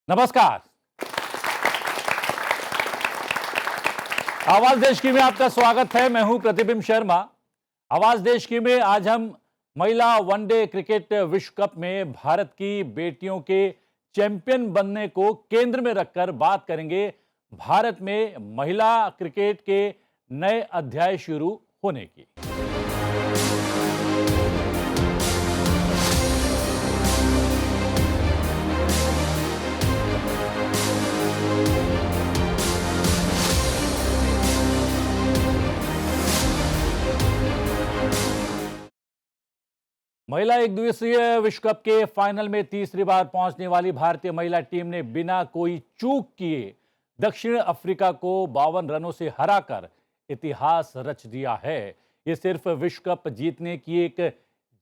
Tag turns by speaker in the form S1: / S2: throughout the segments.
S1: नमस्कार। आवाज देश की में आपका स्वागत है। मैं हूं प्रतिबिंब शर्मा। आवाज देश की में आज हम महिला वनडे क्रिकेट विश्व कप में भारत की बेटियों के चैंपियन बनने को केंद्र में रखकर बात करेंगे भारत में महिला क्रिकेट के नए अध्याय शुरू होने की। महिला एक दिवसीय विश्व कप के फाइनल में तीसरी बार पहुंचने वाली भारतीय महिला टीम ने बिना कोई चूक किए दक्षिण अफ्रीका को 52 रनों से हराकर इतिहास रच दिया है। ये सिर्फ विश्व कप जीतने की एक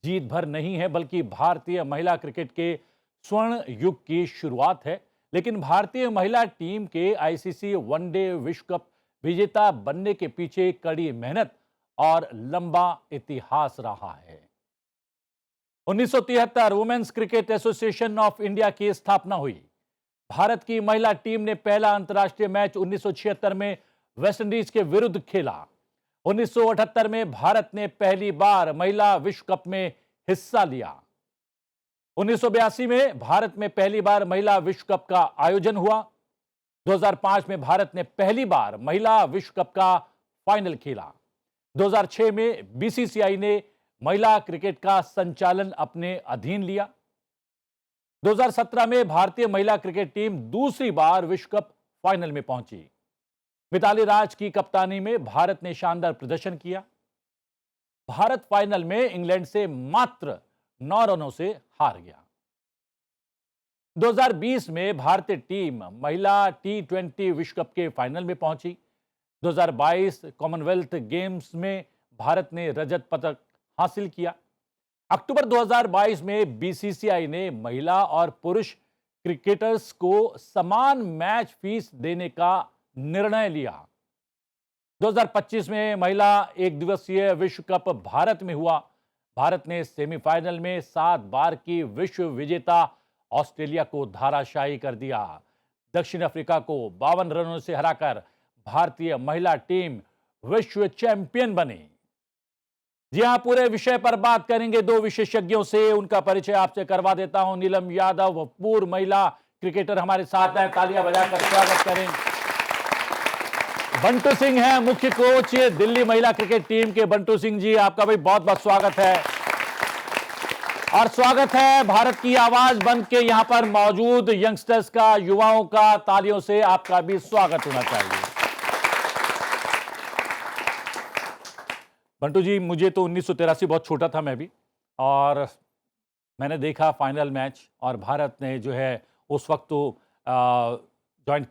S1: जीत भर नहीं है, बल्कि भारतीय महिला क्रिकेट के स्वर्ण युग की शुरुआत है। लेकिन भारतीय महिला टीम के आईसीसी वनडे विश्व कप विजेता बनने के पीछे कड़ी मेहनत और लंबा इतिहास रहा है। 1973 women's cricket association of India की स्थापना हुई। भारत की महिला टीम ने पहला अंतर्राष्ट्रीय मैच 1976 में वेस्टइंडीज के विरुद्ध खेला। 1978 में भारत ने पहली बार महिला विश्व कप में हिस्सा लिया। 1982 में भारत में पहली बार महिला विश्व कप का आयोजन हुआ। 2005 में भारत ने पहली बार महिला विश्व कप का फाइनल खेला। 2006 में बीसीसीआई ने महिला क्रिकेट का संचालन अपने अधीन लिया। 2017 में भारतीय महिला क्रिकेट टीम दूसरी बार विश्व कप फाइनल में पहुंची। मिताली राज की कप्तानी में भारत ने शानदार प्रदर्शन किया। भारत फाइनल में इंग्लैंड से मात्र 9 रनों से हार गया। 2020 में भारतीय टीम महिला T20 विश्व कप के फाइनल में पहुंची। 2022 कॉमनवेल्थ गेम्स में भारत ने रजत पदक हासिल किया। अक्टूबर 2022 में बीसीसीआई ने महिला और पुरुष क्रिकेटर्स को समान मैच फीस देने का निर्णय लिया। 2025 में महिला एक दिवसीय विश्व कप भारत में हुआ। भारत ने सेमीफाइनल में 7 बार की विश्व विजेता ऑस्ट्रेलिया को धाराशायी कर दिया। दक्षिण अफ्रीका को 52 रनों से हराकर भारतीय महिला टीम विश्व चैंपियन बनी। जी हां, पूरे विषय पर बात करेंगे दो विशेषज्ञों से। उनका परिचय आपसे करवा देता हूं। नीलम यादव, पूर्व महिला क्रिकेटर, हमारे साथ हैं। तालियां बजाकर स्वागत करें। बंटू सिंह हैं, मुख्य कोच दिल्ली महिला क्रिकेट टीम के। बंटू सिंह जी, आपका भी बहुत बहुत स्वागत है। और स्वागत है भारत की आवाज बन के यहां पर मौजूद यंगस्टर्स का, युवाओं का। तालियों से आपका भी स्वागत होना चाहिए। बंटू जी, मुझे तो 1983 बहुत छोटा था मैं भी, और मैंने देखा फाइनल मैच, और भारत ने जो है उस वक्त तो जॉइंट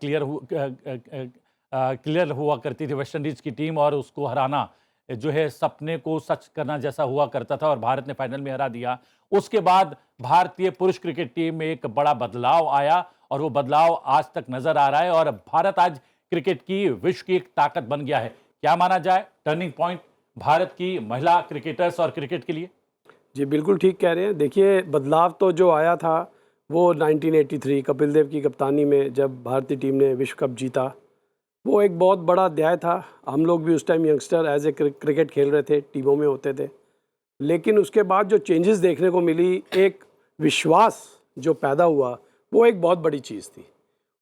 S1: क्लियर हुआ करती थी वेस्ट इंडीज़ की टीम, और उसको हराना जो है सपने को सच करना जैसा हुआ करता था, और भारत ने फाइनल में हरा दिया। उसके बाद भारतीय पुरुष क्रिकेट टीम में एक बड़ा बदलाव आया, और वो बदलाव आज तक नजर आ रहा है, और भारत आज क्रिकेट की विश्व की एक ताकत बन गया है। क्या माना जाए टर्निंग पॉइंट भारत की महिला क्रिकेटर्स और क्रिकेट के लिए?
S2: जी बिल्कुल ठीक कह रहे हैं। देखिए, बदलाव तो जो आया था वो 1983 कपिल देव की कप्तानी में जब भारतीय टीम ने विश्व कप जीता, वो एक बहुत बड़ा अध्याय था। हम लोग भी उस time youngster as a cricket खेल रहे थे, टीमों में होते थे। लेकिन उसके बाद जो चेंजेस देखने को मिली, एक विश्वास जो पैदा हुआ, वो एक बहुत बड़ी चीज़ थी।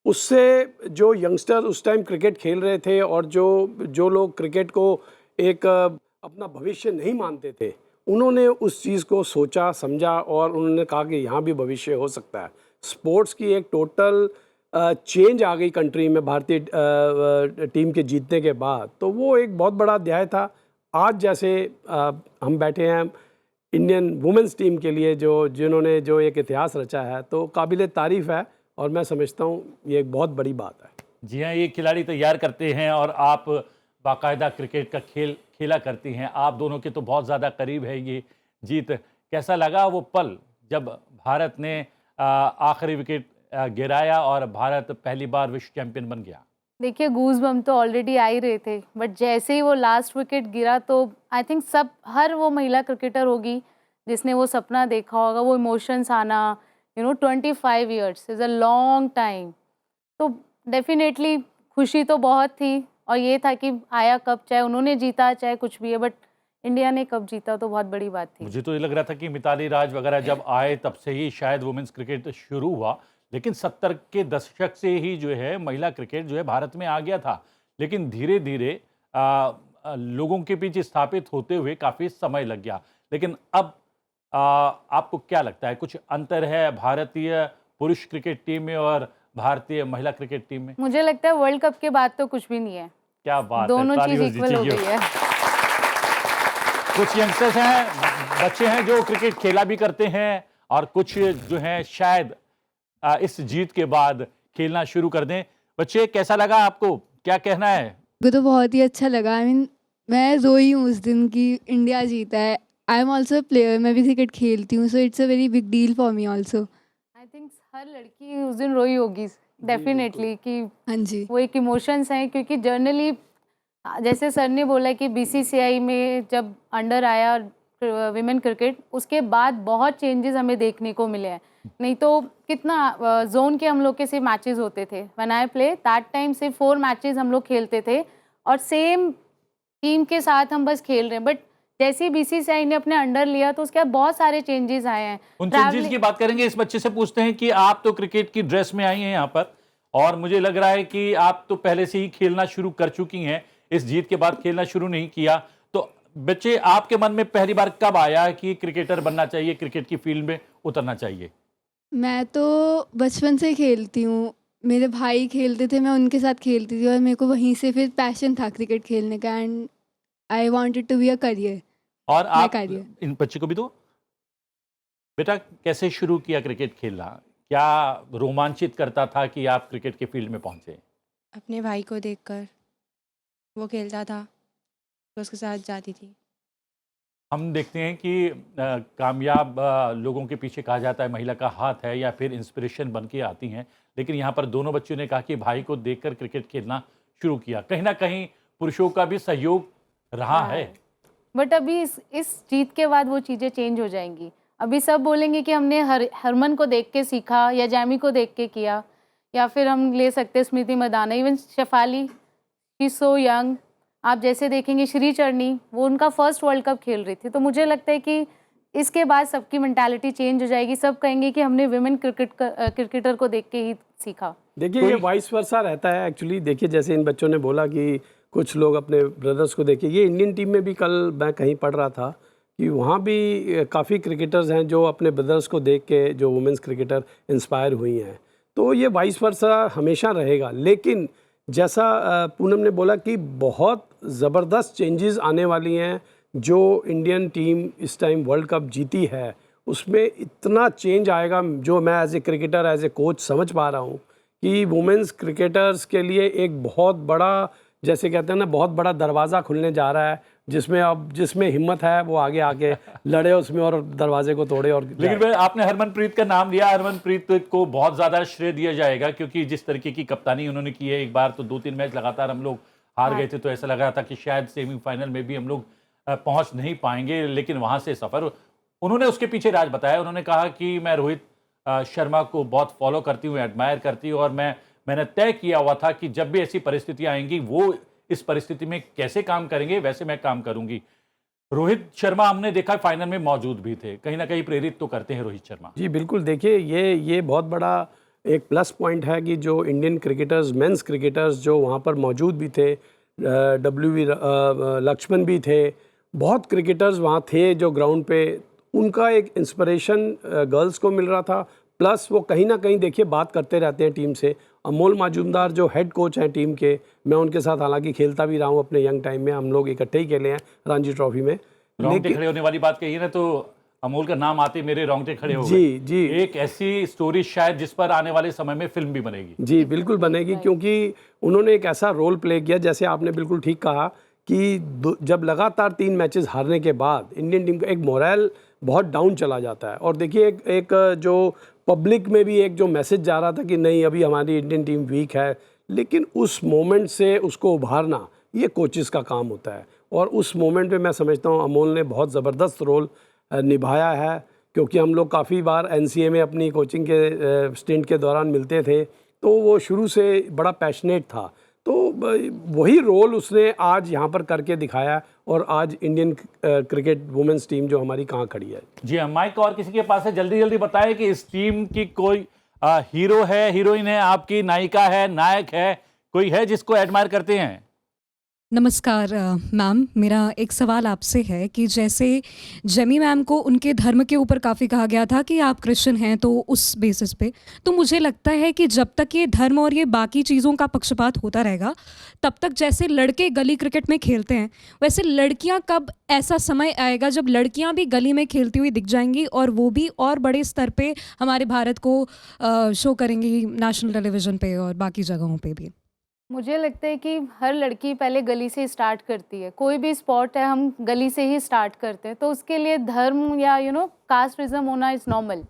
S2: उससे जो यंगस्टर उस टाइम क्रिकेट खेल रहे थे, और जो लोग क्रिकेट को एक अपना भविष्य नहीं मानते थे, उन्होंने उस चीज़ को सोचा, समझा, और उन्होंने कहा कि यहाँ भी भविष्य हो सकता है। स्पोर्ट्स की एक टोटल चेंज आ गई कंट्री में भारतीय टीम के जीतने के बाद। तो वो एक बहुत बड़ा अध्याय था। आज जैसे हम बैठे हैं इंडियन वुमेन्स टीम के लिए, जिन्होंने जो एक इतिहास रचा है, तो काबिले तारीफ़ है, और मैं समझता हूँ ये एक बहुत बड़ी बात है।
S1: जी हाँ, ये खिलाड़ी तैयार करते हैं, और आप बाकायदा क्रिकेट का खेला करती हैं। आप दोनों के तो बहुत ज़्यादा करीब है ये जीत। कैसा लगा वो पल जब भारत ने आखिरी विकेट गिराया और भारत पहली बार विश्व चैंपियन बन गया?
S3: देखिए, गूज बम तो ऑलरेडी आ ही रहे थे, बट जैसे ही वो लास्ट विकेट गिरा तो आई थिंक हर वो महिला क्रिकेटर होगी जिसने वो सपना देखा होगा, वो इमोशंस आना, 25 years is a long time. तो डेफिनेटली खुशी तो बहुत थी, और ये था कि आया कप, चाहे उन्होंने जीता चाहे कुछ भी है, बट इंडिया ने कप जीता तो बहुत बड़ी बात थी।
S1: मुझे तो ये लग रहा था कि मिताली राज वगैरह जब आए तब से ही शायद वुमेन्स क्रिकेट शुरू हुआ, लेकिन 70 के दशक से ही जो है महिला क्रिकेट जो है भारत में आ गया था, लेकिन धीरे धीरे लोगों के बीच स्थापित होते हुए काफ़ी समय लग गया। लेकिन अब आपको क्या लगता है, कुछ अंतर है भारतीय पुरुष क्रिकेट टीम में और भारतीय महिला क्रिकेट टीम में?
S3: मुझे लगता है वर्ल्ड कप के बाद तो कुछ भी नहीं है,
S1: क्या बात है,
S3: दोनों
S1: ताली
S3: चीज़
S1: बजनी
S3: इक्वल हो
S1: चाहिए।
S3: गई है।
S1: कुछ यंगस्टर्स हैं, बच्चे हैं जो क्रिकेट खेला भी करते हैं, और कुछ जो हैं शायद इस जीत के बाद खेलना शुरू कर दें। बच्चे, कैसा लगा आपको, क्या कहना है?
S4: मुझे तो बहुत ही अच्छा लगा। आई मीन मैं रोई हूँ उस दिन कि इंडिया जीता है। आई एम ऑल्सो प्लेयर, मैं भी क्रिकेट खेलती हूँ, so it's a very big deal for me also.
S3: I think हर लड़की उस दिन रोई होगी डेफिनेटली, कि
S4: हाँ जी,
S3: वो एक इमोशंस हैं, क्योंकि जर्नली जैसे सर ने बोला कि बीसीसीआई में जब अंडर आया विमेन क्रिकेट, उसके बाद बहुत चेंजेस हमें देखने को मिले हैं। नहीं तो कितना जोन के हम लोग के सिर्फ मैचेस होते थे, when I play that time सिर्फ 4 मैचेस हम लोग खेलते थे और सेम टीम के साथ हम बस खेल रहे हैं। बट जैसे ही बीसीसीआई ने अपने अंडर लिया तो उसके बाद बहुत सारे चेंजेस आए हैं।
S1: उन चेंजेस की बात करेंगे। इस बच्चे से पूछते हैं कि आप तो क्रिकेट की ड्रेस में आई हैं यहाँ पर, और मुझे लग रहा है कि आप तो पहले से ही खेलना शुरू कर चुकी हैं, इस जीत के बाद खेलना शुरू नहीं किया। तो बच्चे, आपके मन में पहली बार कब आया कि क्रिकेटर बनना चाहिए, क्रिकेट की फील्ड में उतरना चाहिए?
S4: मैं तो बचपन से खेलती हूँ। मेरे भाई खेलते थे, मैं उनके साथ खेलती थी और मेरे को वहीं से फिर पैशन था क्रिकेट खेलने का, and I wanted to be a career.
S1: और
S4: मैं
S1: आप,
S4: करियर
S1: इन बच्चे को भी दो बेटा, कैसे शुरू किया क्रिकेट खेलना? क्या रोमांचित करता था कि आप क्रिकेट के फील्ड में पहुंचे?
S5: अपने भाई को देखकर, वो खेलता था तो उसके साथ जाती थी।
S1: हम देखते हैं कि कामयाब लोगों के पीछे कहा जाता है महिला का हाथ है, या फिर इंस्पिरेशन बन के आती हैं, लेकिन यहाँ पर दोनों बच्चों ने कहा कि भाई को देखकर क्रिकेट खेलना शुरू किया। कहीं ना कहीं पुरुषों का भी सहयोग रहा है।
S3: बट अभी इस जीत के बाद वो चीज़ें चेंज हो जाएंगी। अभी सब बोलेंगे कि हमने हरमन को देख के सीखा, या जैमी को देख के किया, या फिर हम ले सकते हैं Smriti Mandhana, even Shafali, she so young. आप जैसे देखेंगे श्री चरनी, वो उनका फर्स्ट वर्ल्ड कप खेल रही थी। तो मुझे लगता है कि इसके बाद सबकी मेंटालिटी चेंज हो जाएगी, सब कहेंगे कि हमने विमेन क्रिकेटर को देख के ही सीखा।
S2: देखिए, ये वाइस वर्सा रहता है एक्चुअली। देखिए, जैसे इन बच्चों ने बोला कि कुछ लोग अपने ब्रदर्स को देखे, ये इंडियन टीम में भी कल मैं कहीं पढ़ रहा था कि वहाँ भी काफ़ी क्रिकेटर्स हैं जो अपने ब्रदर्स को देख के, जो वुमेंस क्रिकेटर इंस्पायर हुई हैं। तो ये वाइस वर्सा हमेशा रहेगा। लेकिन जैसा पूनम ने बोला कि बहुत ज़बरदस्त चेंजेस आने वाली हैं। जो इंडियन टीम इस टाइम वर्ल्ड कप जीती है, उसमें इतना चेंज आएगा, जो मैं as a cricketer, as a coach समझ पा रहा हूँ कि वुमेंस क्रिकेटर्स के लिए एक बहुत बड़ा, जैसे कहते हैं ना, बहुत बड़ा दरवाज़ा खुलने जा रहा है, जिसमें अब जिसमें हिम्मत है वो आगे आके लड़े उसमें और दरवाजे को तोड़े। और
S1: लेकिन आपने हरमनप्रीत का नाम लिया, हरमनप्रीत को बहुत ज़्यादा श्रेय दिया जाएगा, क्योंकि जिस तरीके की कप्तानी उन्होंने की है, एक बार तो 2-3 मैच लगातार हम लोग हार गए थे, तो ऐसा लग रहा था कि शायद सेमीफाइनल में भी हम लोग पहुंच नहीं पाएंगे, लेकिन वहां से सफ़र, उन्होंने उसके पीछे राज बताया। उन्होंने कहा कि मैं रोहित शर्मा को बहुत फॉलो करती हूँ, एडमायर करती हूँ, और मैंने तय किया हुआ था कि जब भी ऐसी परिस्थितियां आएंगी, वो इस परिस्थिति में कैसे काम करेंगे वैसे मैं काम करूंगी। रोहित शर्मा हमने देखा फाइनल में मौजूद भी थे, कहीं ना कहीं प्रेरित तो करते हैं रोहित शर्मा।
S2: जी बिल्कुल। देखिए, ये बहुत बड़ा एक प्लस पॉइंट है कि जो इंडियन क्रिकेटर्स, मेंस क्रिकेटर्स जो वहाँ पर मौजूद भी थे, WV लक्ष्मण भी थे, बहुत क्रिकेटर्स वहाँ थे जो ग्राउंड पे, उनका एक इंस्पिरेशन गर्ल्स को मिल रहा था। प्लस वो कहीं ना कहीं, देखिए, बात करते रहते हैं टीम से। अमोल माजुमदार जो हेड कोच हैं टीम के, मैं उनके साथ हालांकि खेलता भी रहा हूँ अपने यंग टाइम में, हम लोग इकट्ठे ही खेले हैं रणजी ट्रॉफी में।
S1: रोंगटे खड़े होने वाली बात कही है ना, तो अमोल का नाम आते मेरे रोंगटे खड़े हो गए।
S2: जी जी,
S1: एक ऐसी स्टोरी शायद जिस पर आने वाले समय में फिल्म भी बनेगी।
S2: जी बिल्कुल बनेगी, क्योंकि उन्होंने एक ऐसा रोल प्ले किया, जैसे आपने बिल्कुल ठीक कहा कि जब लगातार 3 मैचेस हारने के बाद इंडियन टीम का एक मोरल बहुत डाउन चला जाता है। और देखिए, एक जो पब्लिक में भी एक जो मैसेज जा रहा था कि नहीं, अभी हमारी इंडियन टीम वीक है, लेकिन उस मोमेंट से उसको उभारना ये कोचेस का काम होता है। और उस मोमेंट पे मैं समझता हूँ अमोल ने बहुत ज़बरदस्त रोल निभाया है, क्योंकि हम लोग काफ़ी बार एनसीए में अपनी कोचिंग के स्टिंट के दौरान मिलते थे, तो वो शुरू से बड़ा पैशनेट था। तो वही रोल उसने आज यहाँ पर करके दिखाया और आज इंडियन क्रिकेट वुमेंस टीम जो हमारी कहाँ खड़ी है।
S1: जी हाँ, माइक और किसी के पास है, जल्दी जल्दी बताएं कि इस टीम की कोई हीरो है, हीरोइन है, आपकी नायिका है, नायक है, कोई है जिसको एडमायर करते हैं?
S6: नमस्कार मैम, मेरा एक सवाल आपसे है कि जैसे जेमी मैम को उनके धर्म के ऊपर काफ़ी कहा गया था कि आप क्रिश्चियन हैं, तो उस बेसिस पे तो मुझे लगता है कि जब तक ये धर्म और ये बाकी चीज़ों का पक्षपात होता रहेगा, तब तक जैसे लड़के गली क्रिकेट में खेलते हैं, वैसे लड़कियां कब ऐसा समय आएगा जब लड़कियां भी गली में खेलती हुई दिख जाएंगी और वो भी और बड़े स्तर पे हमारे भारत को शो करेंगी नेशनल टेलीविज़न पे और बाकी जगहों पे भी।
S3: मुझे लगता है कि हर लड़की पहले गली से स्टार्ट करती है। कोई भी स्पोर्ट है, हम गली से ही स्टार्ट करते हैं, तो उसके लिए धर्म या कास्टिज्म होना इज़ नॉर्मल।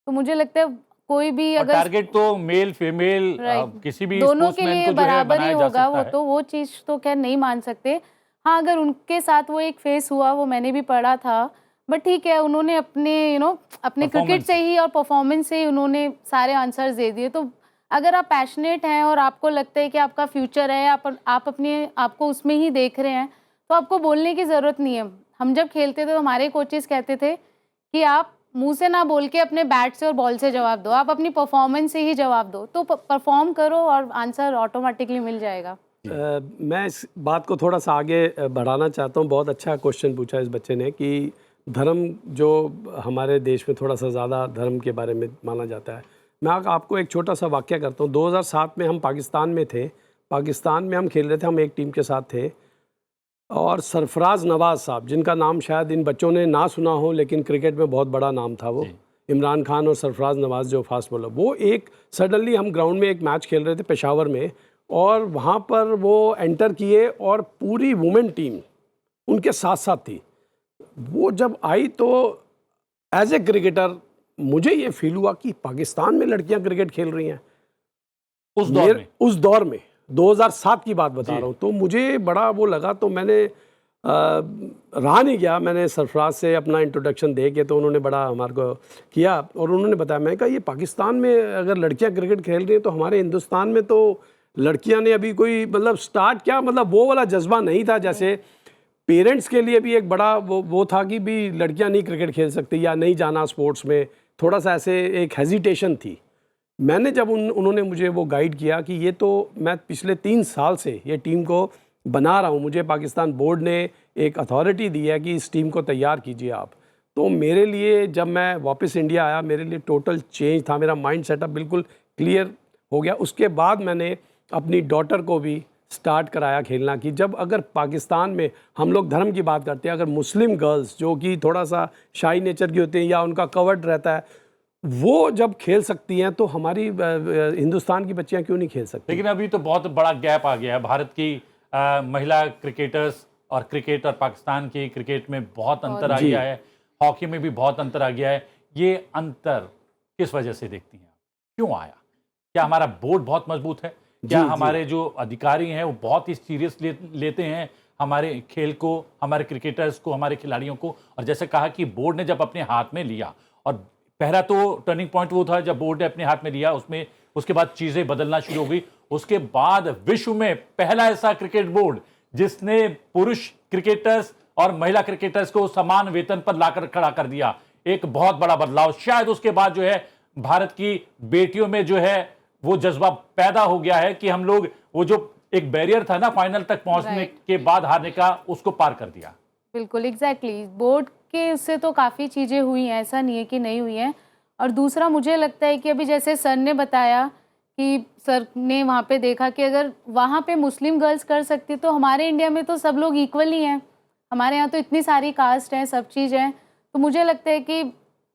S3: तो मुझे लगता है कोई भी
S1: और
S3: अगर
S1: टारगेट तो मेल फीमेल
S3: राइट
S1: किसी भी
S3: दोनों के
S1: स्पोर्ट्समैन
S3: लिए
S1: को जो है
S3: बराबर ही
S1: बनाया जा
S3: होगा,
S1: सकता
S3: वो
S1: है।
S3: तो वो चीज़ तो खैर नहीं मान सकते। हाँ, अगर उनके साथ वो एक फेस हुआ, वो मैंने भी पढ़ा था, बट ठीक है, उन्होंने अपने अपने क्रिकेट
S1: परफॉर्मेंस
S3: से ही और परफॉर्मेंस से ही उन्होंने सारे आंसर्स दे दिए। तो अगर आप पैशनेट हैं और आपको लगता है कि आपका फ्यूचर है, आप अपने आपको उसमें ही देख रहे हैं, तो आपको बोलने की ज़रूरत नहीं है। हम जब खेलते थे तो हमारे कोचेस कहते थे कि आप मुंह से ना बोल के अपने बैट से और बॉल से जवाब दो, आप अपनी परफॉर्मेंस से ही जवाब दो। तो परफॉर्म करो और आंसर ऑटोमेटिकली मिल जाएगा।
S2: मैं इस बात को थोड़ा सा आगे बढ़ाना चाहता हूँ। बहुत अच्छा क्वेश्चन पूछा इस बच्चे ने कि धर्म जो हमारे देश में थोड़ा सा ज़्यादा धर्म के बारे में माना जाता है। मैं आपको एक छोटा सा वाक़या करता हूँ। 2007 में हम पाकिस्तान में थे, पाकिस्तान में हम खेल रहे थे, हम एक टीम के साथ थे और सरफराज नवाज़ साहब, जिनका नाम शायद इन बच्चों ने ना सुना हो, लेकिन क्रिकेट में बहुत बड़ा नाम था वो, इमरान खान और सरफराज नवाज़ जो फास्ट बॉलर, वो एक सडनली हम ग्राउंड में एक मैच खेल रहे थे पेशावर में, और वहाँ पर वो एंटर किए और पूरी वुमेन टीम उनके साथ साथ थी। वो जब आई तो एज ए क्रिकेटर मुझे ये फील हुआ कि पाकिस्तान में लड़कियां क्रिकेट खेल रही हैं उस दौर में 2007 की बात बता रहा हूँ। तो मुझे बड़ा वो लगा, तो मैंने रहा नहीं गया, मैंने सरफराज से अपना इंट्रोडक्शन दे के, तो उन्होंने बड़ा हमारे को किया और उन्होंने बताया। मैं कहा ये पाकिस्तान में अगर लड़कियां क्रिकेट खेल रही हैं तो हमारे हिंदुस्तान में तो लड़कियां ने अभी कोई मतलब स्टार्ट क्या, मतलब वो वाला जज्बा नहीं था। जैसे पेरेंट्स के लिए भी एक बड़ा वो था कि भी लड़कियां नहीं क्रिकेट खेल सकती या नहीं जाना स्पोर्ट्स में, थोड़ा सा ऐसे एक हेजिटेशन थी। मैंने जब उन्होंने मुझे वो गाइड किया कि ये तो मैं पिछले 3 साल से ये टीम को बना रहा हूँ, मुझे पाकिस्तान बोर्ड ने एक अथॉरिटी दी है कि इस टीम को तैयार कीजिए आप, तो मेरे लिए जब मैं वापस इंडिया आया मेरे लिए टोटल चेंज था, मेरा माइंड सेटअप बिल्कुल क्लियर हो गया। उसके बाद मैंने अपनी डॉटर को भी स्टार्ट कराया खेलना कि जब अगर पाकिस्तान में हम लोग धर्म की बात करते हैं, अगर मुस्लिम गर्ल्स जो कि थोड़ा सा शाई नेचर की होती हैं या उनका कवर्ड रहता है, वो जब खेल सकती हैं तो हमारी हिंदुस्तान की बच्चियां क्यों नहीं खेल सकती।
S1: लेकिन अभी तो बहुत बड़ा गैप आ गया है, भारत की महिला क्रिकेटर्स और क्रिकेट और पाकिस्तान की क्रिकेट में बहुत अंतर आ गया है, हॉकी में भी बहुत अंतर आ गया है। ये अंतर किस वजह से देखती हैं, क्यों आया? क्या हमारा बोर्ड बहुत मजबूत है? क्या हमारे जो अधिकारी हैं वो बहुत ही सीरियस लेते हैं हमारे खेल को, हमारे क्रिकेटर्स को, हमारे खिलाड़ियों को? और जैसे कहा कि बोर्ड ने जब अपने हाथ में लिया, और पहला तो टर्निंग पॉइंट वो था जब बोर्ड ने अपने हाथ में लिया, उसके बाद चीज़ें बदलना शुरू हो गई। उसके बाद विश्व में पहला ऐसा क्रिकेट बोर्ड जिसने पुरुष क्रिकेटर्स और महिला क्रिकेटर्स को समान वेतन पर लाकर खड़ा कर दिया, एक बहुत बड़ा बदलाव। शायद उसके बाद जो है भारत की बेटियों में जो है वो जज्बा पैदा हो गया है कि हम लोग वो जो एक बैरियर था ना फाइनल तक पहुंचने के बाद हारने का, उसको पार कर दिया।
S3: बिल्कुल एग्जैक्टली बोर्ड के उससे तो काफ़ी चीज़ें हुई हैं, ऐसा नहीं है कि नहीं हुई हैं। और दूसरा मुझे लगता है कि अभी जैसे सर ने बताया कि सर ने वहाँ पे देखा कि अगर वहाँ पे मुस्लिम गर्ल्स कर सकती तो हमारे इंडिया में तो सब लोग इक्वल ही हैं, हमारे यहाँ तो इतनी सारी कास्ट हैं, सब चीज़ हैं। तो मुझे लगता है कि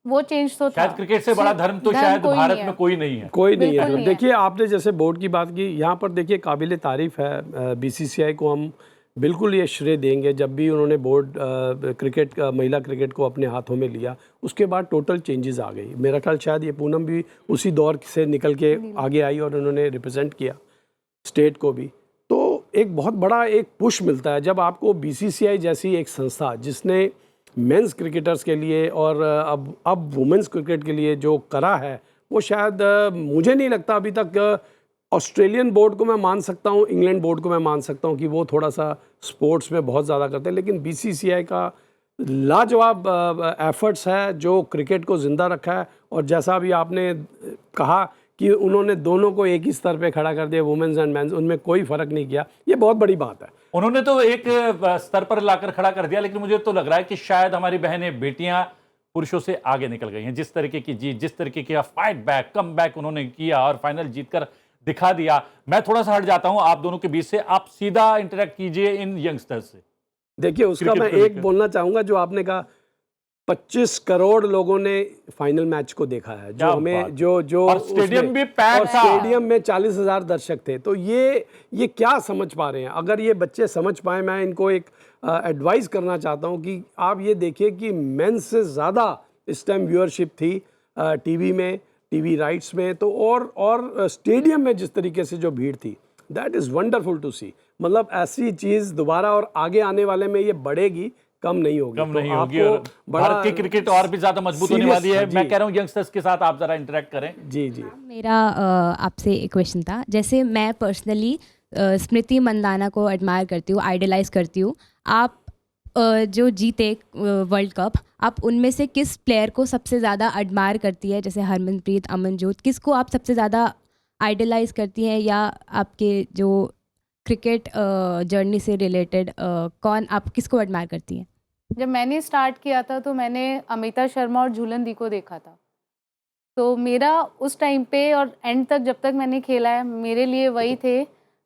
S3: वो चेंज तो था।
S1: शायद क्रिकेट से बड़ा धर्म तो शायद भारत में कोई नहीं है,
S2: कोई नहीं
S3: बिल्कुल
S2: है।
S3: नहीं
S2: देखिए आपने जैसे बोर्ड की बात की, यहाँ पर देखिए काबिल तारीफ़ है, बीसीसीआई को हम बिल्कुल ये श्रेय देंगे। जब भी उन्होंने बोर्ड क्रिकेट का महिला क्रिकेट को अपने हाथों में लिया, उसके बाद टोटल चेंजेस आ गई। मेरा ख्याल शायद ये पूनम भी उसी दौर से निकल के आगे आई और उन्होंने रिप्रेजेंट किया स्टेट को भी। तो एक बहुत बड़ा एक पुश मिलता है जब आपको बीसीसीआई जैसी एक संस्था जिसने मेंस क्रिकेटर्स के लिए और अब वुमेंस क्रिकेट के लिए जो करा है वो शायद मुझे नहीं लगता अभी तक ऑस्ट्रेलियन बोर्ड को मैं मान सकता हूँ, इंग्लैंड बोर्ड को मैं मान सकता हूँ कि वो थोड़ा सा स्पोर्ट्स में बहुत ज़्यादा करते हैं, लेकिन बीसीसीआई का लाजवाब एफर्ट्स है जो क्रिकेट को ज़िंदा रखा है। और जैसा अभी आपने कहा कि उन्होंने दोनों को एक ही स्तर पे खड़ा कर दिया, वुमेन्स एंड मेंस, उनमें कोई फ़र्क नहीं किया, ये बहुत बड़ी बात है।
S1: उन्होंने तो एक स्तर पर लाकर खड़ा कर दिया, लेकिन मुझे तो लग रहा है कि शायद हमारी बहनें बेटियां पुरुषों से आगे निकल गई हैं। जिस तरीके की जीत, जिस तरीके की फाइट बैक, कम बैक उन्होंने किया और फाइनल जीतकर दिखा दिया। मैं थोड़ा सा हट जाता हूं आप दोनों के बीच से, आप सीधा इंटरेक्ट कीजिए इन यंगस्टर्स से।
S2: देखिए उसका मैं एक बोलना चाहूँगा, जो आपने कहा 25 करोड़ लोगों ने फाइनल मैच को देखा है, जो हमें जो
S1: और स्टेडियम भी पैक था,
S2: स्टेडियम में 40,000 दर्शक थे। तो ये क्या समझ पा रहे हैं? अगर ये बच्चे समझ पाए, मैं इनको एक एडवाइस करना चाहता हूँ कि आप ये देखिए कि मेंस से ज़्यादा इस टाइम व्यूअरशिप थी टीवी में, टीवी राइट्स में, तो और स्टेडियम में जिस तरीके से जो भीड़ थी, दैट इज़ वंडरफुल टू सी। मतलब ऐसी चीज़ दोबारा और आगे आने वाले में ये बढ़ेगी, कम नहीं होगी।
S1: कम नहीं होगी और भारत की क्रिकेट और भी ज्यादा मजबूत होने वाली है। मैं कह रहा हूँ यंगस्टर्स के साथ आप जरा इंटरेक्ट करें।
S2: जी जी।
S7: मेरा आपसे एक क्वेश्चन था। जैसे मैं पर्सनली स्मृति मंदाना को एडमायर करती हूँ, आइडलाइज करती हूँ। आप जो जीते वर्ल्ड कप, आप उनमें से किस प्लेयर को सबसे ज़्यादा एडमायर करती है? जैसे हरमनप्रीत, अमनजोत, किसको आप सबसे ज़्यादा आइडलाइज करती हैं, या आपके जो क्रिकेट जर्नी से रिलेटेड कौन, आप किसको एडमायर करती हैं?
S3: जब मैंने स्टार्ट किया था तो मैंने अमिता शर्मा और झूलन दी को देखा था। तो मेरा उस टाइम पे और एंड तक जब तक मैंने खेला है, मेरे लिए वही थे।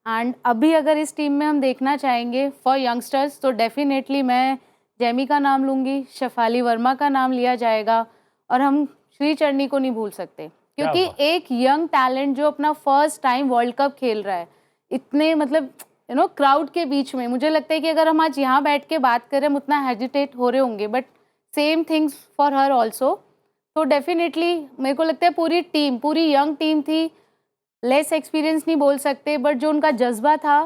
S3: एंड अभी अगर इस टीम में हम देखना चाहेंगे फॉर यंगस्टर्स, तो डेफिनेटली मैं जेमी का नाम लूँगी, शेफाली वर्मा का नाम लिया जाएगा, और हम श्री चरनी को नहीं भूल सकते, क्योंकि एक यंग टैलेंट जो अपना फर्स्ट टाइम वर्ल्ड कप खेल रहा है, इतने मतलब क्राउड के बीच में, मुझे लगता है कि अगर हम आज यहाँ बैठ के बात करें, हम उतना हेजिटेट हो रहे होंगे, but same things for her also. तो डेफिनेटली मेरे को लगता है पूरी टीम, पूरी यंग टीम थी, लेस एक्सपीरियंस नहीं बोल सकते, बट जो उनका जज्बा था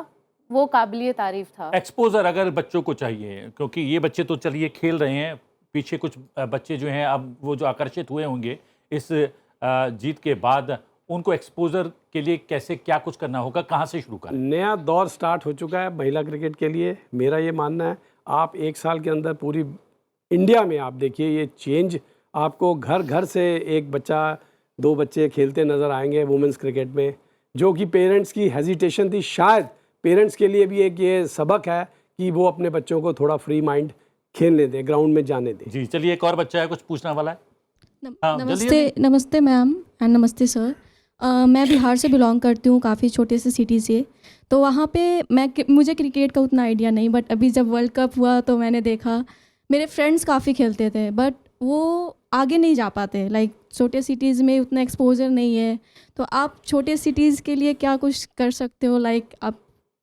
S3: वो काबिलिए तारीफ था।
S1: एक्सपोजर अगर बच्चों को चाहिए, क्योंकि ये बच्चे तो चलिए खेल रहे हैं, पीछे कुछ बच्चे जो हैं अब वो जो आकर्षित हुए होंगे इस जीत के बाद, उनको एक्सपोजर के लिए कैसे क्या कुछ करना होगा, कहाँ से शुरू करें?
S2: नया दौर स्टार्ट हो चुका है महिला क्रिकेट के लिए, मेरा ये मानना है। आप एक साल के अंदर पूरी इंडिया में आप देखिए ये चेंज, आपको घर घर से एक बच्चा, 2 बच्चे खेलते नज़र आएंगे वुमेंस क्रिकेट में, जो कि पेरेंट्स की हेजिटेशन थी। शायद पेरेंट्स के लिए भी एक ये सबक है कि वो अपने बच्चों को थोड़ा फ्री माइंड खेलने दें, ग्राउंड में जाने दें।
S1: जी चलिए, एक और बच्चा है, कुछ पूछने वाला है।
S8: नमस्ते मैम एंड नमस्ते सर। मैं बिहार से बिलोंग करती हूँ, काफ़ी छोटे से सिटी से। तो वहाँ पे मुझे क्रिकेट का उतना आइडिया नहीं, बट अभी जब वर्ल्ड कप हुआ तो मैंने देखा, मेरे फ्रेंड्स काफ़ी खेलते थे, बट वो आगे नहीं जा पाते। लाइक छोटे सिटीज़ में उतना एक्सपोजर नहीं है। तो आप छोटे सिटीज़ के लिए क्या कुछ कर सकते हो? लाइक आप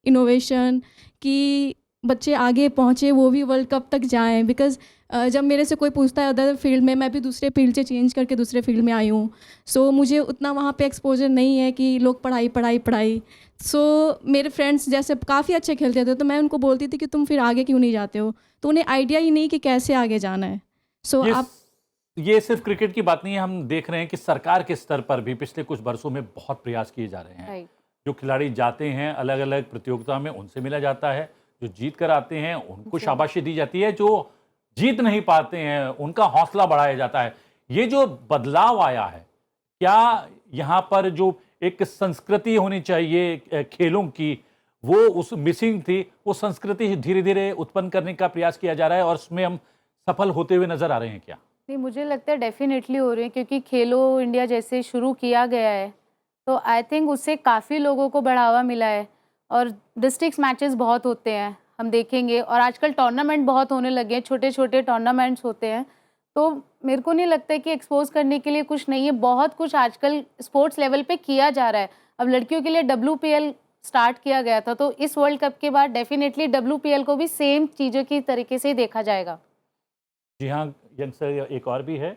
S8: इनोवेशन कि बच्चे आगे पहुँचे, वो भी वर्ल्ड कप तक जाएं। बिकॉज़ जब मेरे से कोई पूछता है अदर फील्ड में, मैं भी दूसरे फील्ड से चेंज करके दूसरे फील्ड में आई हूँ, सो मुझे उतना वहाँ पे एक्सपोजर नहीं है कि लोग पढ़ाई पढ़ाई पढ़ाई। सो मेरे फ्रेंड्स जैसे काफ़ी अच्छे खेलते थे, तो मैं उनको बोलती थी कि तुम फिर आगे क्यों नहीं जाते हो, तो उन्हें आइडिया ही नहीं कि कैसे आगे जाना है। सो आप
S1: ये सिर्फ क्रिकेट की बात नहीं है, हम देख रहे हैं कि सरकार के स्तर पर भी पिछले कुछ वर्षों में बहुत प्रयास किए जा रहे हैं। जो खिलाड़ी जाते हैं अलग अलग प्रतियोगिता में, उनसे मिला जाता है, जो जीत कर आते हैं उनको शाबाशी दी जाती है, जो जीत नहीं पाते हैं उनका हौसला बढ़ाया जाता है। ये जो बदलाव आया है, क्या यहाँ पर जो एक संस्कृति होनी चाहिए खेलों की, वो उस मिसिंग थी, वो संस्कृति धीरे धीरे उत्पन्न करने का प्रयास किया जा रहा है और उसमें हम सफल होते हुए नजर आ रहे हैं क्या?
S3: नहीं, मुझे लगता है डेफिनेटली हो रहे हैं, क्योंकि खेलो इंडिया जैसे शुरू किया गया है, तो आई थिंक उससे काफ़ी लोगों को बढ़ावा मिला है। और डिस्ट्रिक्ट मैचेस बहुत होते हैं, हम देखेंगे, और आजकल टूर्नामेंट बहुत होने लगे हैं, छोटे छोटे टूर्नामेंट्स होते हैं। तो मेरे को नहीं लगता है कि एक्सपोज करने के लिए कुछ नहीं है, बहुत कुछ आजकल स्पोर्ट्स लेवल पे किया जा रहा है। अब लड़कियों के लिए WPL स्टार्ट किया गया था, तो इस वर्ल्ड कप के बाद डेफिनेटली WPL को भी सेम चीज़ों की तरीके से ही देखा जाएगा।
S1: जी हाँ, यंगस्टर एक और भी है।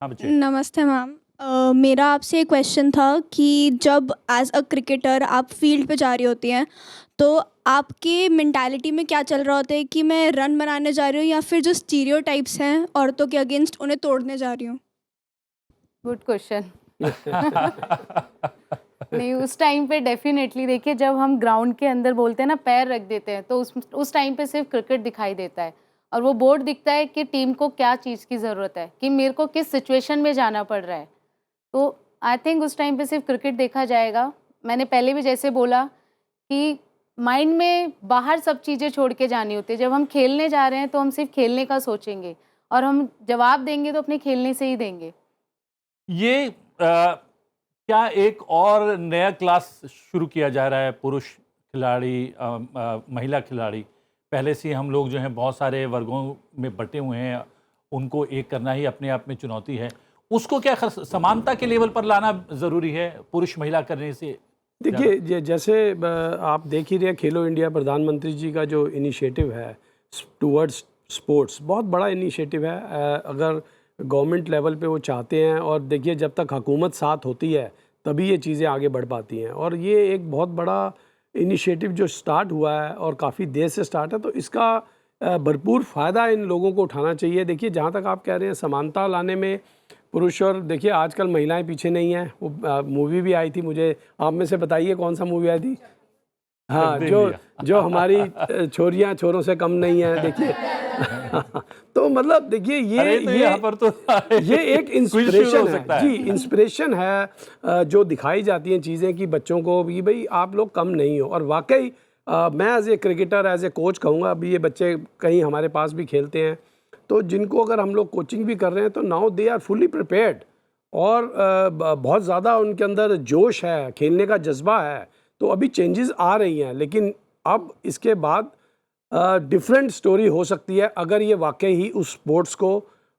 S1: हाँ बच्चे।
S9: नमस्ते मैम, मेरा आपसे एक क्वेश्चन था कि जब एज अ क्रिकेटर आप फील्ड पे जा रही होती हैं तो आपकी मेंटालिटी में क्या चल रहा होता है कि मैं रन बनाने जा रही हूँ या फिर जो स्टीरियोटाइप्स हैं औरतों के अगेंस्ट उन्हें तोड़ने जा रही हूँ?
S3: Good question. नहीं, उस टाइम पे डेफिनेटली देखिए, जब हम ग्राउंड के अंदर बोलते हैं ना पैर रख देते हैं, तो उस टाइम पे सिर्फ क्रिकेट दिखाई देता है और वो बोर्ड दिखता है कि टीम को क्या चीज़ की ज़रूरत है, कि मेरे को किस सिचुएशन में जाना पड़ रहा है। तो आई थिंक उस टाइम पे सिर्फ क्रिकेट देखा जाएगा। मैंने पहले भी जैसे बोला कि माइंड में बाहर सब चीज़ें छोड़ के जानी होती है। जब हम खेलने जा रहे हैं तो हम सिर्फ खेलने का सोचेंगे और हम जवाब देंगे तो अपने खेलने से ही देंगे।
S1: ये क्या एक और नया क्लास शुरू किया जा रहा है, पुरुष खिलाड़ी महिला खिलाड़ी? पहले से हम लोग जो हैं बहुत सारे वर्गों में बटे हुए हैं, उनको एक करना ही अपने आप में चुनौती है। उसको क्या समानता के लेवल पर लाना ज़रूरी है पुरुष महिला करने से?
S2: देखिए, जैसे आप देख ही रहे हैं, खेलो इंडिया प्रधानमंत्री जी का जो इनिशिएटिव है टूवर्ड्स स्पोर्ट्स, बहुत बड़ा इनिशिएटिव है। अगर गवर्नमेंट लेवल पे वो चाहते हैं, और देखिए जब तक हुकूमत साथ होती है तभी ये चीज़ें आगे बढ़ पाती हैं। और ये एक बहुत बड़ा इनिशिएटिव जो स्टार्ट हुआ है और काफ़ी देर से स्टार्ट है, तो इसका भरपूर फ़ायदा इन लोगों को उठाना चाहिए। देखिए, जहाँ तक आप कह रहे हैं समानता लाने में पुरुष और, देखिए आजकल महिलाएं पीछे नहीं हैं। वो मूवी भी आई थी, मुझे आप में से बताइए कौन सा मूवी आई थी? हाँ, जो हमारी छोरियां छोरों से कम नहीं है। देखिए तो मतलब देखिए ये एक इंस्पिरेशन है जी, इंस्पिरेशन है जो दिखाई जाती हैं चीज़ें कि बच्चों को भी भाई आप लोग कम नहीं हो। और वाकई मैं as a cricketer, as a coach कहूँगा, अभी ये बच्चे कहीं हमारे पास भी खेलते हैं, तो जिनको अगर हम लोग कोचिंग भी कर रहे हैं तो now they are fully prepared और बहुत ज़्यादा उनके अंदर जोश है, खेलने का जज्बा है। तो अभी चेंजेस आ रही हैं, लेकिन अब इसके बाद डिफरेंट स्टोरी हो सकती है अगर ये वाकई ही उस स्पोर्ट्स को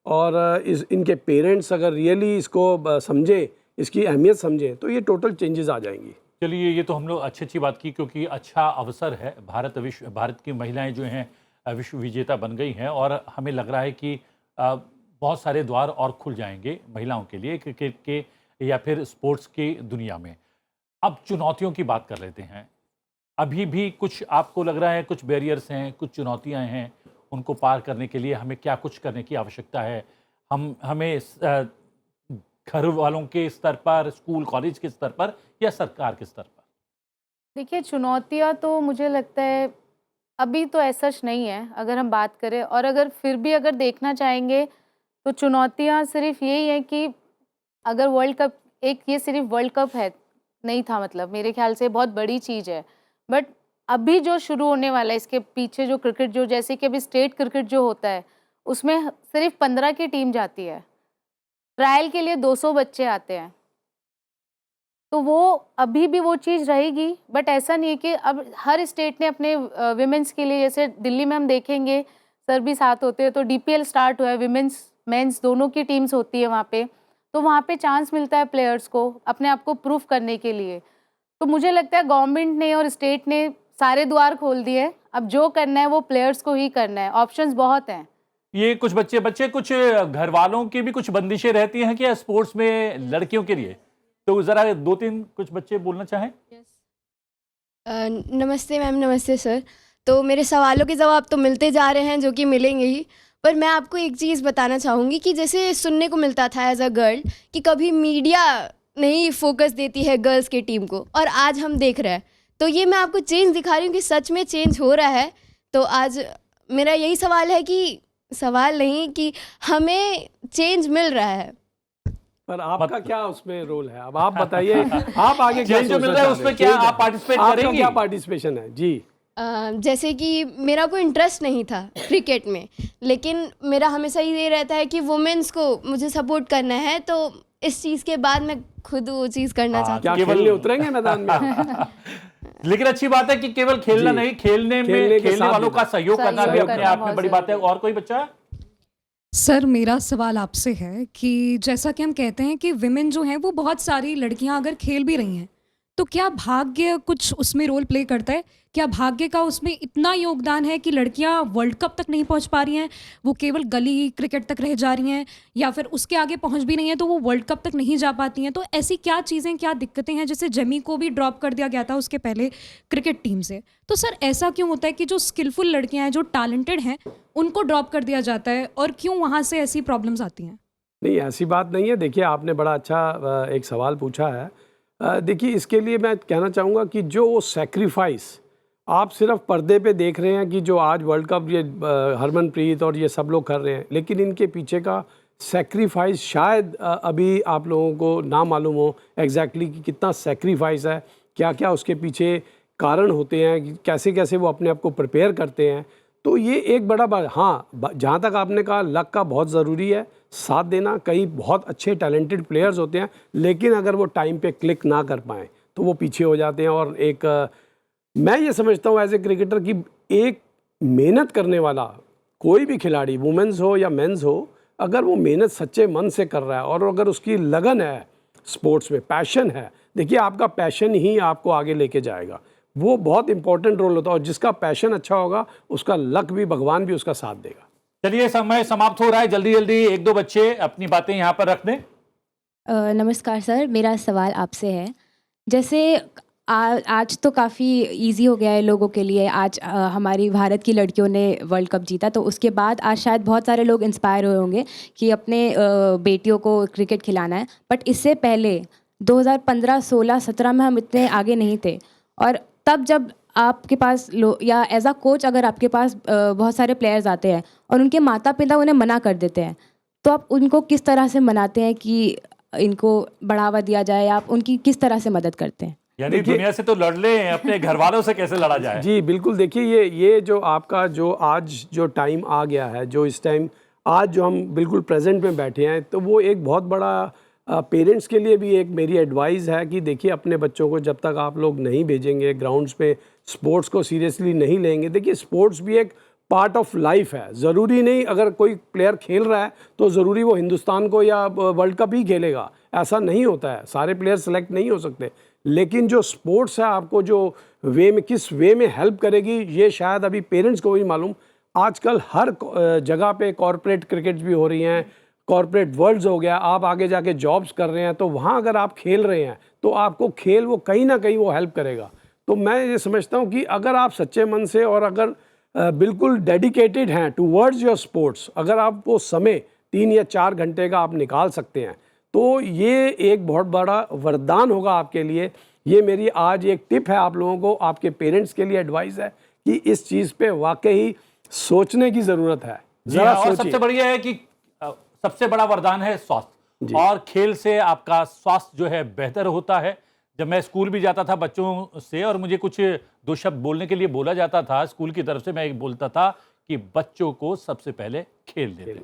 S2: और इनके पेरेंट्स अगर रियली इसको समझे, इसकी अहमियत समझे, तो ये टोटल चेंजेस आ जाएंगी।
S1: चलिए, ये तो हम लोग अच्छी बात की, क्योंकि अच्छा अवसर है। भारत की महिलाएं जो हैं विश्व विजेता बन गई हैं और हमें लग रहा है कि बहुत सारे द्वार और खुल जाएंगे महिलाओं के लिए क्रिकेट के या फिर स्पोर्ट्स की दुनिया में। अब चुनौतियों की बात कर लेते हैं। अभी भी कुछ आपको लग रहा है कुछ बैरियर्स हैं, कुछ चुनौतियां हैं, उनको पार करने के लिए हमें क्या कुछ करने की आवश्यकता है? हमें घर वालों के स्तर पर, स्कूल कॉलेज के स्तर पर, या सरकार के स्तर पर?
S3: देखिए, चुनौतियाँ तो मुझे लगता है अभी तो ऐसा नहीं है अगर हम बात करें, और अगर फिर भी अगर देखना चाहेंगे तो चुनौतियाँ सिर्फ यही है कि अगर वर्ल्ड कप, एक ये सिर्फ वर्ल्ड कप है नहीं था, मतलब मेरे ख्याल से बहुत बड़ी चीज़ है, बट अभी जो शुरू होने वाला है इसके पीछे जो क्रिकेट, जो जैसे कि अभी स्टेट क्रिकेट जो होता है उसमें सिर्फ 15 की टीम जाती है, ट्रायल के लिए 200 बच्चे आते हैं, तो वो अभी भी वो चीज़ रहेगी। बट ऐसा नहीं है कि अब हर स्टेट ने अपने विमेंस के लिए, जैसे दिल्ली में हम देखेंगे सर भी साथ होते हैं, तो DPL स्टार्ट हुआ है, विमेंस मेंस दोनों की टीम्स होती है वहाँ पे, तो वहाँ पे चांस मिलता है प्लेयर्स को अपने आप को प्रूफ करने के लिए। तो मुझे लगता है गवर्नमेंट ने और स्टेट ने सारे द्वार खोल दिए, अब जो करना है वो प्लेयर्स को ही करना है, ऑप्शंस बहुत हैं।
S1: ये कुछ बच्चे कुछ घर वालों की भी कुछ बंदिशें रहती हैं क्या स्पोर्ट्स में लड़कियों के लिए? तो ज़रा 2-3 कुछ बच्चे बोलना चाहें?
S10: नमस्ते मैम। नमस्ते सर। तो मेरे सवालों के जवाब तो मिलते जा रहे हैं, जो कि मिलेंगे ही, पर मैं आपको एक चीज़ बताना चाहूँगी कि जैसे सुनने को मिलता था एज अ गर्ल कि कभी मीडिया नहीं फोकस देती है गर्ल्स की टीम को, और आज हम देख रहे हैं। तो ये मैं आपको चेंज दिखा रही हूँ कि सच में चेंज हो रहा है। तो आज मेरा यही सवाल है कि सवाल नहीं कि हमें चेंज मिल रहा है,
S2: पर आपका क्या उसमें रोल है? अब आप बताइए, आप आगे क्या
S1: चेंज जो मिल रहा है उसमें क्या आप पार्टिसिपेट करेंगी?
S2: क्या पार्टिसिपेशन है जी?
S10: जैसे कि मेरा कोई इंटरेस्ट नहीं था क्रिकेट में, लेकिन मेरा हमेशा ये रहता है कि वुमेन्स को मुझे सपोर्ट करना है, तो इस चीज़ के बाद मैं खुद वो चीज़ करना चाहती हूँ।
S2: क्या खेलने उतरेंगे मैदान में?
S1: लेकिन अच्छी बात है कि केवल खेलना नहीं, खेलने वालों का सहयोग करना भी अपने आप में बड़ी बात है। और कोई बच्चा?
S6: सर, मेरा सवाल आपसे है कि जैसा कि हम कहते हैं कि विमेन जो हैं वो बहुत सारी लड़कियां अगर खेल भी रही हैं तो क्या भाग्य कुछ उसमें रोल प्ले करता है? क्या भाग्य का उसमें इतना योगदान है कि लड़कियां वर्ल्ड कप तक नहीं पहुंच पा रही हैं, वो केवल गली क्रिकेट तक रह जा रही हैं, या फिर उसके आगे पहुंच भी नहीं है तो वो वर्ल्ड कप तक नहीं जा पाती हैं? तो ऐसी क्या चीज़ें, क्या दिक्कतें हैं? जैसे जेमी को भी ड्रॉप कर दिया गया था उसके पहले क्रिकेट टीम से, तो सर ऐसा क्यों होता है कि जो स्किलफुल लड़कियाँ हैं, जो टैलेंटेड हैं, उनको ड्रॉप कर दिया जाता है, और क्यों वहाँ से ऐसी प्रॉब्लम्स आती हैं?
S2: नहीं, ऐसी बात नहीं है। देखिए, आपने बड़ा अच्छा एक सवाल पूछा है। देखिए, इसके लिए मैं कहना चाहूँगा कि जो वो सैक्रिफाइस आप सिर्फ पर्दे पे देख रहे हैं कि जो आज वर्ल्ड कप ये हरमनप्रीत और ये सब लोग कर रहे हैं, लेकिन इनके पीछे का सैक्रिफाइस शायद अभी आप लोगों को ना मालूम हो एग्जैक्टली कि कितना सैक्रिफाइस है, क्या क्या उसके पीछे कारण होते हैं, कैसे कैसे वो अपने आप को प्रिपेयर करते हैं। तो ये एक बड़ा बात। हाँ, जहाँ तक आपने कहा लक का बहुत ज़रूरी है, साथ देना। कई बहुत अच्छे टैलेंटेड प्लेयर्स होते हैं, लेकिन अगर वो टाइम पे क्लिक ना कर पाएँ तो वो पीछे हो जाते हैं। और एक मैं ये समझता हूँ एज ए क्रिकेटर कि एक मेहनत करने वाला कोई भी खिलाड़ी, वुमेन्स हो या मेंस हो, अगर वो मेहनत सच्चे मन से कर रहा है और अगर उसकी लगन है स्पोर्ट्स में, पैशन है, देखिए आपका पैशन ही आपको आगे लेके जाएगा। वो बहुत इंपॉर्टेंट रोल होता है, और जिसका पैशन अच्छा होगा उसका लक भी, भगवान भी उसका साथ देगा।
S1: चलिए, समय समाप्त हो रहा है, जल्दी जल्दी एक दो बच्चे अपनी बातें यहाँ पर रख दें।
S7: नमस्कार सर, मेरा सवाल आपसे है। जैसे आज तो काफ़ी इजी हो गया है लोगों के लिए। आज हमारी भारत की लड़कियों ने वर्ल्ड कप जीता, तो उसके बाद आज शायद बहुत सारे लोग इंस्पायर हुए होंगे कि अपने बेटियों को क्रिकेट खिलाना है। बट इससे पहले 2015, 16, 17 में हम इतने आगे नहीं थे, और तब जब आपके पास या एज अ कोच अगर आपके पास बहुत सारे प्लेयर्स आते हैं और उनके माता पिता उन्हें मना कर देते हैं, तो आप उनको किस तरह से मनाते हैं कि इनको बढ़ावा दिया जाए, आप उनकी किस तरह से मदद करते हैं?
S1: यानी दुनिया से तो लड़ ले, अपने घर वालों से कैसे लड़ा जाए?
S2: जी बिल्कुल। देखिए, ये जो आपका जो आज जो टाइम आ गया है, जो इस टाइम आज जो हम बिल्कुल प्रेजेंट में बैठे हैं, तो वो एक बहुत बड़ा पेरेंट्स के लिए भी एक मेरी एडवाइस है कि देखिए, अपने बच्चों को जब तक आप लोग नहीं भेजेंगे ग्राउंड्स पे, स्पोर्ट्स को सीरियसली नहीं लेंगे। देखिए, स्पोर्ट्स भी एक पार्ट ऑफ लाइफ है। ज़रूरी नहीं अगर कोई प्लेयर खेल रहा है तो ज़रूरी वो हिंदुस्तान को या वर्ल्ड कप ही खेलेगा, ऐसा नहीं होता है। सारे प्लेयर सेलेक्ट नहीं हो सकते, लेकिन जो स्पोर्ट्स है आपको जो वे में, किस वे में हेल्प करेगी, ये शायद अभी पेरेंट्स को भी मालूम। आजकल हर जगह पे कॉर्पोरेट क्रिकेट भी हो रही हैं, कॉर्पोरेट वर्ल्ड्स हो गया, आप आगे जाके जॉब्स कर रहे हैं, तो वहाँ अगर आप खेल रहे हैं तो आपको खेल वो कहीं ना कहीं वो हेल्प करेगा। तो मैं ये समझता हूँ कि अगर आप सच्चे मन से और अगर बिल्कुल डेडिकेटेड हैं टूवर्ड्स योर स्पोर्ट्स, अगर आप वो समय 3 या 4 घंटे का आप निकाल सकते हैं, तो ये एक बहुत बड़ा वरदान होगा आपके लिए। ये मेरी आज एक टिप है आप लोगों को, आपके पेरेंट्स के लिए एडवाइस है कि इस चीज़ पे वाकई सोचने की ज़रूरत है।
S1: जरा और सबसे बढ़िया है कि सबसे बड़ा वरदान है स्वास्थ्य, और खेल से आपका स्वास्थ्य जो है बेहतर होता है। जब मैं स्कूल भी जाता था बच्चों से, और मुझे कुछ 2 शब्द बोलने के लिए बोला जाता था स्कूल की तरफ से, मैं एक बोलता था कि बच्चों को सबसे पहले खेल देते,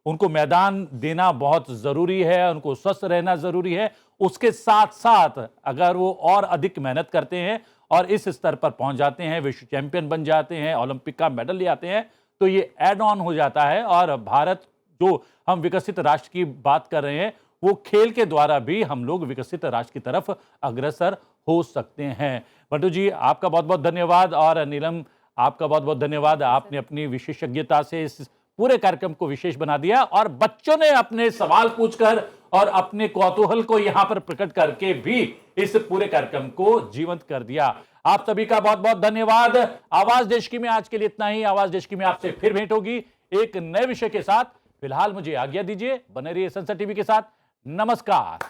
S1: उनको मैदान देना बहुत ज़रूरी है, उनको स्वस्थ रहना ज़रूरी है। उसके साथ साथ अगर वो और अधिक मेहनत करते हैं और इस स्तर पर पहुंच जाते हैं, विश्व चैंपियन बन जाते हैं, ओलंपिक का मेडल ले आते हैं, तो ये ऐड ऑन हो जाता है। और भारत, जो हम विकसित राष्ट्र की बात कर रहे हैं, वो खेल के द्वारा भी हम लोग विकसित राष्ट्र की तरफ अग्रसर हो सकते हैं। बंटू जी, आपका बहुत बहुत धन्यवाद, और नीलम आपका बहुत बहुत धन्यवाद। आपने अपनी विशेषज्ञता से इस पूरे कार्यक्रम को विशेष बना दिया, और बच्चों ने अपने सवाल पूछकर और अपने कौतूहल को यहाँ पर प्रकट करके भी इस पूरे कार्यक्रम को जीवंत कर दिया। आप सभी का बहुत बहुत धन्यवाद। आवाज देश की में आज के लिए इतना ही। आवाज देश की में आपसे फिर भेंट होगी एक नए विषय के साथ। फिलहाल मुझे आज्ञा दीजिए, बने रहिए संसद टीवी के साथ। नमस्कार।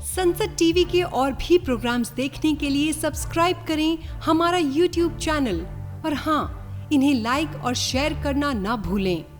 S11: संसद टीवी के और भी प्रोग्राम्स देखने के लिए सब्सक्राइब करें हमारा YouTube चैनल, और हाँ, इन्हें लाइक और शेयर करना ना भूलें।